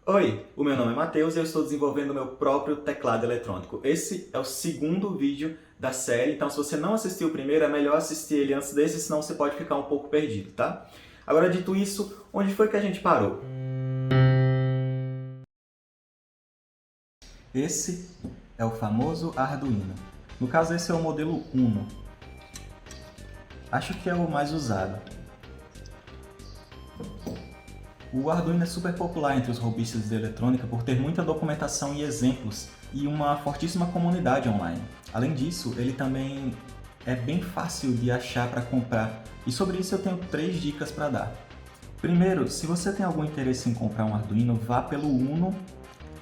Oi, o meu nome é Matheus e eu estou desenvolvendo o meu próprio teclado eletrônico. Esse é o segundo vídeo da série, então se você não assistiu o primeiro, é melhor assistir ele antes desse, senão você pode ficar um pouco perdido, tá? Agora, dito isso, onde foi que a gente parou? Esse é o famoso Arduino. No caso, esse é o modelo Uno. Acho que é o mais usado. O Arduino é super popular entre os hobbyistas de eletrônica por ter muita documentação e exemplos e uma fortíssima comunidade online. Além disso, ele também é bem fácil de achar para comprar, e sobre isso eu tenho 3 dicas para dar. Primeiro, se você tem algum interesse em comprar um Arduino, vá pelo Uno,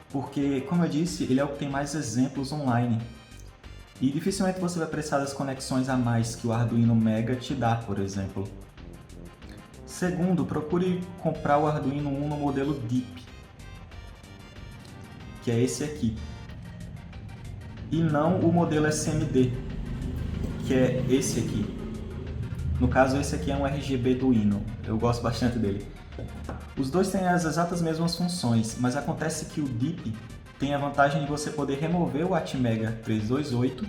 porque, como eu disse, ele é o que tem mais exemplos online. E dificilmente você vai precisar das conexões a mais que o Arduino Mega te dá, por exemplo. Segundo, procure comprar o Arduino Uno modelo Deep, que é esse aqui, e não o modelo SMD, que é esse aqui. No caso, esse aqui é um RGB do Uno, eu gosto bastante dele. Os dois têm as exatas mesmas funções, mas acontece que o Deep tem a vantagem de você poder remover o Atmega 328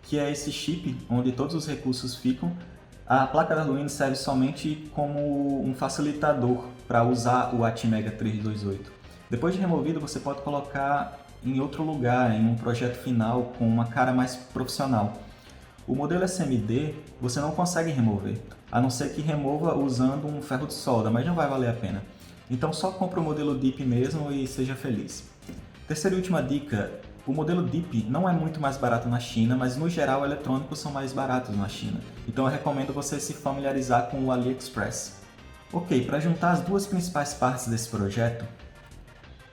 que é esse chip onde todos os recursos ficam. A placa da Arduino serve somente como um facilitador para usar o Atmega 328. Depois de removido, você pode colocar em outro lugar, em um projeto final com uma cara mais profissional. O modelo SMD você não consegue remover, a não ser que remova usando um ferro de solda, mas não vai valer a pena. Então só compre o modelo Deep mesmo e seja feliz. Terceira e última dica, o modelo Deep não é muito mais barato na China, mas no geral eletrônicos são mais baratos na China. Então eu recomendo você se familiarizar com o AliExpress. Ok, para juntar as duas principais partes desse projeto,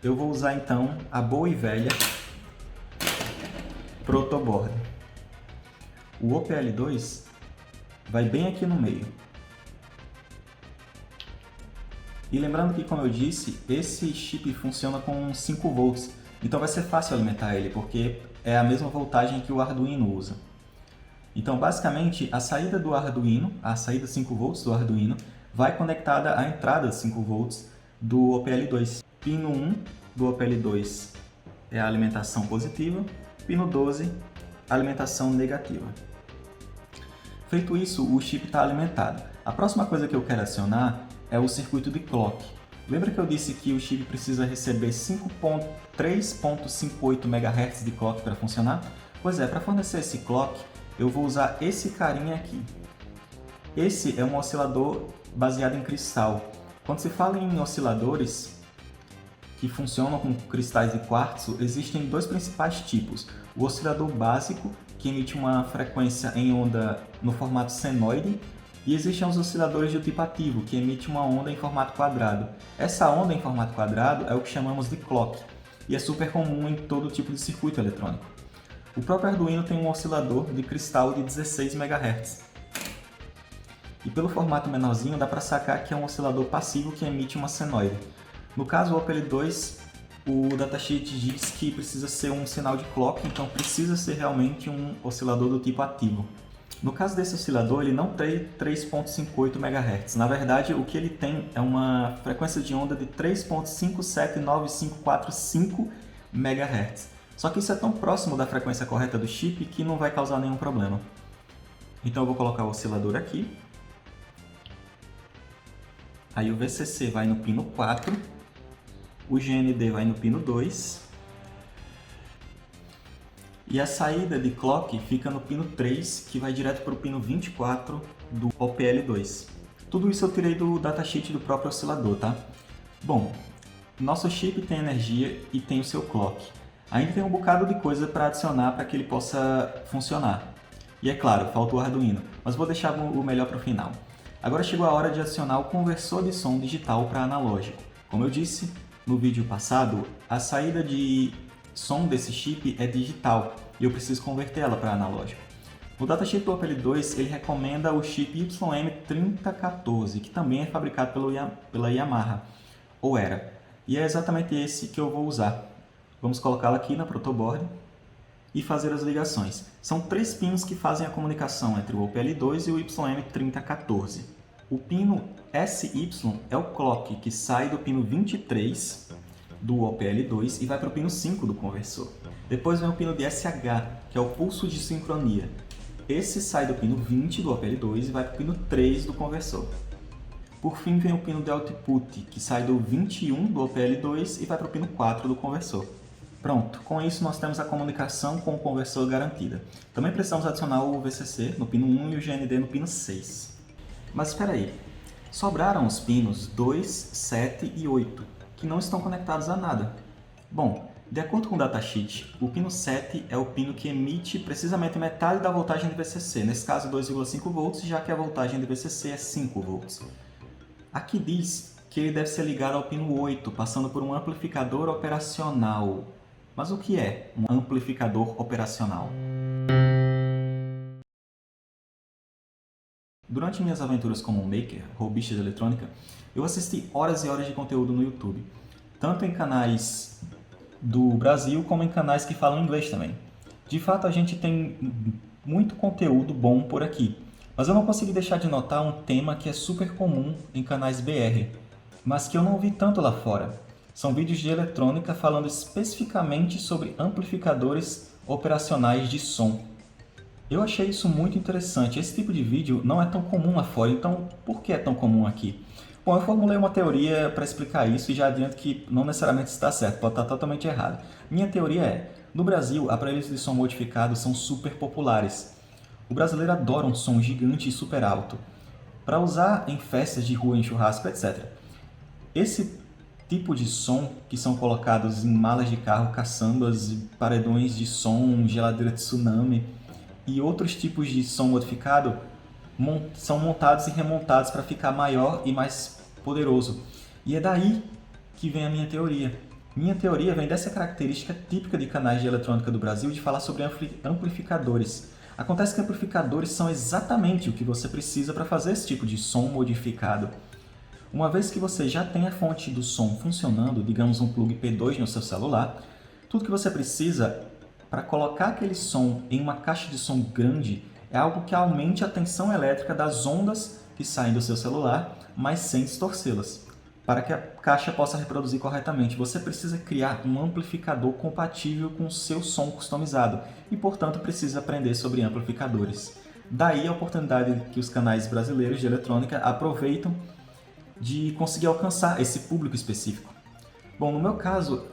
eu vou usar então a boa e velha Protoboard. O OPL2 vai bem aqui no meio. E lembrando que, como eu disse, esse chip funciona com 5 volts, então vai ser fácil alimentar ele, porque é a mesma voltagem que o Arduino usa. Então, basicamente, a saída do Arduino, a saída 5 volts do Arduino, vai conectada à entrada 5 volts do OPL2. Pino 1 do OPL2 é a alimentação positiva, pino 12, a alimentação negativa. Feito isso, o chip está alimentado. A próxima coisa que eu quero acionar é o circuito de clock. Lembra que eu disse que o chip precisa receber 3.58 MHz de clock para funcionar? Pois é, para fornecer esse clock, eu vou usar esse carinha aqui. Esse é um oscilador baseado em cristal. Quando se fala em osciladores que funcionam com cristais de quartzo, existem dois principais tipos. O oscilador básico, que emite uma frequência em onda no formato senoide, e existem os osciladores do tipo ativo, que emite uma onda em formato quadrado. Essa onda em formato quadrado é o que chamamos de clock, e é super comum em todo tipo de circuito eletrônico. O próprio Arduino tem um oscilador de cristal de 16 MHz. E pelo formato menorzinho dá para sacar que é um oscilador passivo que emite uma senoide. No caso, o OPL2, o datasheet diz que precisa ser um sinal de clock, então precisa ser realmente um oscilador do tipo ativo. No caso desse oscilador, ele não tem 3.58 MHz. Na verdade, o que ele tem é uma frequência de onda de 3.579545 MHz. Só que isso é tão próximo da frequência correta do chip que não vai causar nenhum problema. Então eu vou colocar o oscilador aqui. Aí o VCC vai no pino 4. O GND vai no pino 2. E a saída de clock fica no pino 3, que vai direto para o pino 24 do OPL2. Tudo isso eu tirei do datasheet do próprio oscilador, tá? Bom, nosso chip tem energia e tem o seu clock. Ainda tem um bocado de coisa para adicionar para que ele possa funcionar. E é claro, falta o Arduino, mas vou deixar o melhor para o final. Agora chegou a hora de adicionar o conversor de som digital para analógico. Como eu disse no vídeo passado, a saída de som desse chip é digital e eu preciso converter ela para analógico. No datasheet do OPL2 ele recomenda o chip YM3014, que também é fabricado pela Yamaha, ou era. E é exatamente esse que eu vou usar. Vamos colocá-lo aqui na protoboard. e fazer as ligações. São 3 pinos que fazem a comunicação entre o OPL2 e o YM3014. O pino SY é o clock que sai do pino 23 do OPL2 e vai para o pino 5 do conversor. Depois vem o pino de SH, que é o pulso de sincronia. Esse sai do pino 20 do OPL2 e vai para o pino 3 do conversor. Por fim, vem o pino de output, que sai do 21 do OPL2 e vai para o pino 4 do conversor. Pronto, com isso nós temos a comunicação com o conversor garantida. Também precisamos adicionar o VCC no pino 1 e o GND no pino 6. Mas espera aí, sobraram os pinos 2, 7 e 8, que não estão conectados a nada. Bom, de acordo com o datasheet, o pino 7 é o pino que emite precisamente metade da voltagem de VCC, nesse caso 2,5 volts, já que a voltagem de VCC é 5 volts. Aqui diz que ele deve ser ligado ao pino 8, passando por um amplificador operacional. Mas o que é um amplificador operacional? Durante minhas aventuras como maker, robista de eletrônica, eu assisti horas e horas de conteúdo no YouTube, tanto em canais do Brasil como em canais que falam inglês também. De fato, a gente tem muito conteúdo bom por aqui, mas eu não consegui deixar de notar um tema que é super comum em canais BR, mas que eu não vi tanto lá fora. São vídeos de eletrônica falando especificamente sobre amplificadores operacionais de som. Eu achei isso muito interessante. Esse tipo de vídeo não é tão comum lá fora, então por que é tão comum aqui? Bom, eu formulei uma teoria para explicar isso e já adianto que não necessariamente está certo, pode estar totalmente errado. Minha teoria é, no Brasil, aparelhos de som modificados são super populares. O brasileiro adora um som gigante e super alto, para usar em festas de rua, em churrasco, etc. Esse tipo de som que são colocados em malas de carro, caçambas, paredões de som, geladeira de tsunami e outros tipos de som modificado são montados e remontados para ficar maior e mais poderoso. E é daí que vem a minha teoria. Minha teoria vem dessa característica típica de canais de eletrônica do Brasil de falar sobre amplificadores. Acontece que amplificadores são exatamente o que você precisa para fazer esse tipo de som modificado. Uma vez que você já tem a fonte do som funcionando, digamos um plug P2 no seu celular, tudo que você precisa para colocar aquele som em uma caixa de som grande é algo que aumente a tensão elétrica das ondas que saem do seu celular, mas sem distorcê-las. Para que a caixa possa reproduzir corretamente, você precisa criar um amplificador compatível com o seu som customizado e, portanto, precisa aprender sobre amplificadores. Daí a oportunidade que os canais brasileiros de eletrônica aproveitam de conseguir alcançar esse público específico. Bom, no meu caso,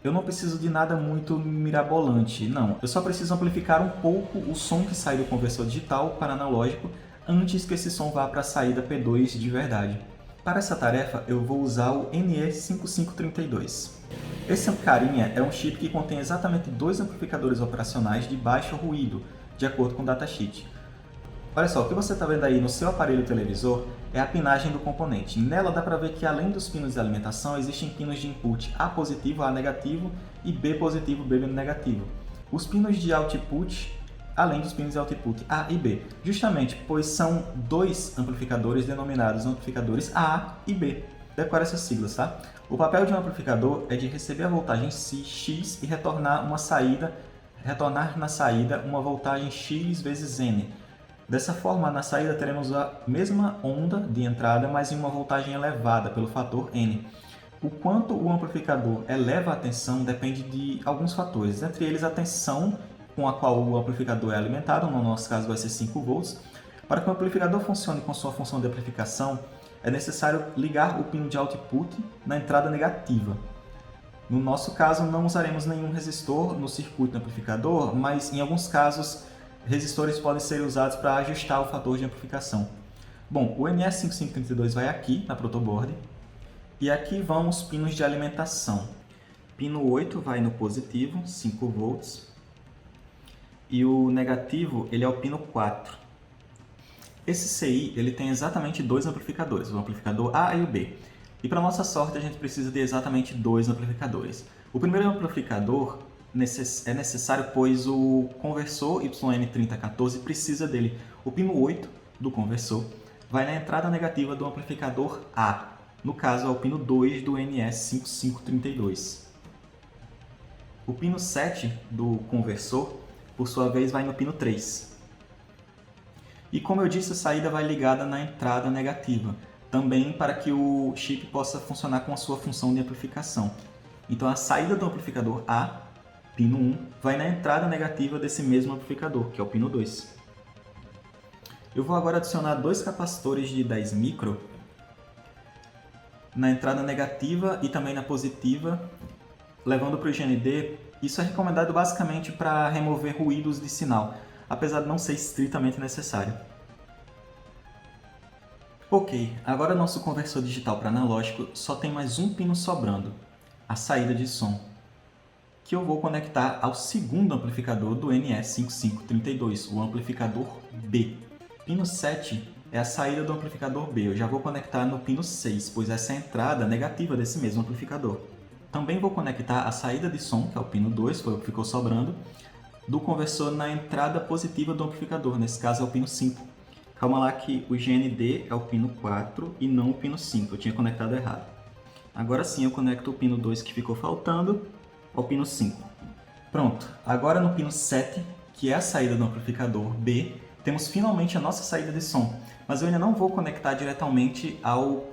eu não preciso de nada muito mirabolante, não. Eu só preciso amplificar um pouco o som que sai do conversor digital para analógico antes que esse som vá para a saída P2 de verdade. Para essa tarefa, eu vou usar o NE5532. Esse carinha é um chip que contém exatamente 2 amplificadores operacionais de baixo ruído, de acordo com o datasheet. Olha só, o que você está vendo aí no seu aparelho televisor é a pinagem do componente. Nela dá para ver que além dos pinos de alimentação, existem pinos de input A positivo, A negativo e B positivo, B negativo. Os pinos de output, além dos pinos de output A e B, justamente pois são 2 amplificadores denominados amplificadores A e B. Decore essas siglas, tá? O papel de um amplificador é de receber a voltagem X e retornar na saída uma voltagem X vezes N. Dessa forma, na saída teremos a mesma onda de entrada, mas em uma voltagem elevada pelo fator N. O quanto o amplificador eleva a tensão depende de alguns fatores, entre eles a tensão com a qual o amplificador é alimentado, no nosso caso vai ser 5 volts. Para que o amplificador funcione com sua função de amplificação, é necessário ligar o pino de output na entrada negativa. No nosso caso, não usaremos nenhum resistor no circuito do amplificador, mas em alguns casos resistores podem ser usados para ajustar o fator de amplificação. Bom, o NS5532 vai aqui na protoboard e aqui vão os pinos de alimentação. Pino 8 vai no positivo, 5 volts, e o negativo ele é o pino 4. Esse CI ele tem exatamente 2 amplificadores, o amplificador A e o B. E para nossa sorte a gente precisa de exatamente 2 amplificadores. O primeiro amplificador é necessário, pois o conversor YM3014 precisa dele. O pino 8 do conversor vai na entrada negativa do amplificador A, no caso é o pino 2 do NS5532. O pino 7 do conversor por sua vez, vai no pino 3. E como eu disse, a saída vai ligada na entrada negativa, também para que o chip possa funcionar com a sua função de amplificação. Então a saída do amplificador A, pino 1, vai na entrada negativa desse mesmo amplificador, que é o pino 2. Eu vou agora adicionar dois capacitores de 10 micro na entrada negativa e também na positiva, levando para o GND. Isso é recomendado basicamente para remover ruídos de sinal, apesar de não ser estritamente necessário. Ok, agora nosso conversor digital para analógico só tem mais um pino sobrando, a saída de som, que eu vou conectar ao segundo amplificador do NE5532, o amplificador B. Pino 7 é a saída do amplificador B, eu já vou conectar no pino 6, pois essa é a entrada negativa desse mesmo amplificador. Também vou conectar a saída de som, que é o pino 2, foi o que ficou sobrando, do conversor na entrada positiva do amplificador, nesse caso é o pino 5. Calma lá que o GND é o pino 4 e não o pino 5, eu tinha conectado errado. Agora sim eu conecto o pino 2 que ficou faltando ao pino 5. Pronto, agora no pino 7, que é a saída do amplificador B, temos finalmente a nossa saída de som, mas eu ainda não vou conectar diretamente ao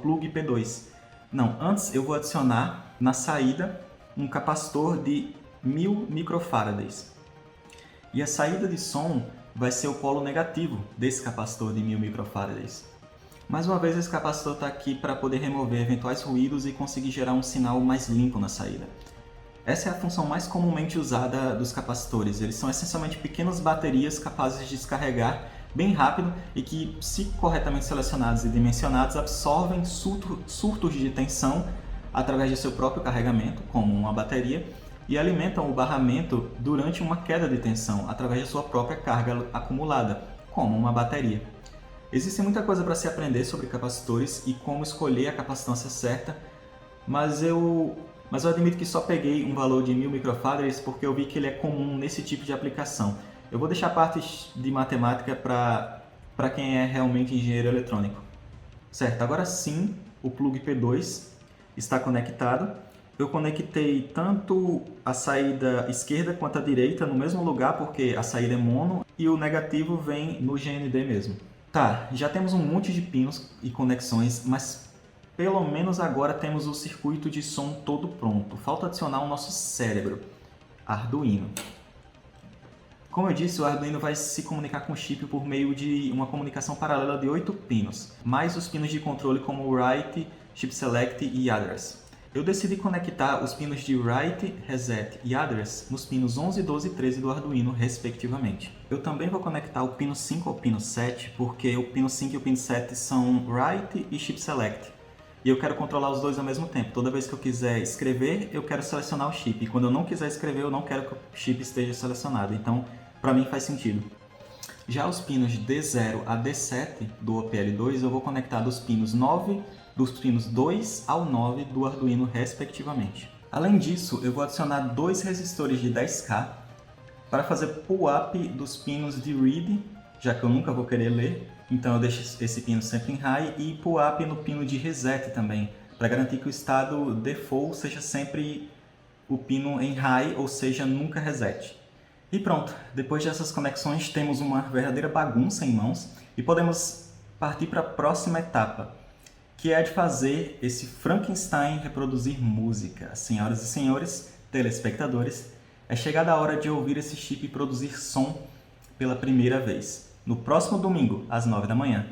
plug P2. Não, antes eu vou adicionar na saída um capacitor de 1000 microfarads. E a saída de som vai ser o polo negativo desse capacitor de 1000 microfarads. Mais uma vez, esse capacitor está aqui para poder remover eventuais ruídos e conseguir gerar um sinal mais limpo na saída. Essa é a função mais comumente usada dos capacitores. Eles são essencialmente pequenas baterias capazes de descarregar bem rápido e que, se corretamente selecionados e dimensionados, absorvem surtos de tensão através de seu próprio carregamento, como uma bateria, e alimentam o barramento durante uma queda de tensão através de sua própria carga acumulada, como uma bateria. Existe muita coisa para se aprender sobre capacitores e como escolher a capacitância certa, mas eu admito que só peguei um valor de 1000 microfarads porque eu vi que ele é comum nesse tipo de aplicação. Eu vou deixar partes de matemática para quem é realmente engenheiro eletrônico. Certo, agora sim o plug P2 está conectado. Eu conectei tanto a saída esquerda quanto a direita no mesmo lugar porque a saída é mono e o negativo vem no GND mesmo. Tá, já temos um monte de pinos e conexões, mas pelo menos agora temos o circuito de som todo pronto. Falta adicionar o nosso cérebro, Arduino. Como eu disse, o Arduino vai se comunicar com o chip por meio de uma comunicação paralela de 8 pinos, mais os pinos de controle como o Write, Chip Select e Address. Eu decidi conectar os pinos de Write, Reset e Address nos pinos 11, 12 e 13 do Arduino, respectivamente. Eu também vou conectar o pino 5 ao pino 7, porque o pino 5 e o pino 7 são Write e Chip Select. E eu quero controlar os dois ao mesmo tempo. Toda vez que eu quiser escrever, eu quero selecionar o chip. E quando eu não quiser escrever, eu não quero que o chip esteja selecionado. Então, para mim faz sentido. Já os pinos de D0 a D7 do OPL2, eu vou conectar dos pinos 2 ao 9 do Arduino, respectivamente. Além disso, eu vou adicionar dois resistores de 10K para fazer pull-up dos pinos de read, já que eu nunca vou querer ler, então eu deixo esse pino sempre em high, e pull-up no pino de reset também, para garantir que o estado default seja sempre o pino em high, ou seja, nunca reset. E pronto, depois dessas conexões temos uma verdadeira bagunça em mãos e podemos partir para a próxima etapa, que é a de fazer esse Frankenstein reproduzir música. Senhoras e senhores, telespectadores, é chegada a hora de ouvir esse chip produzir som pela primeira vez. No próximo domingo, às 9 da manhã.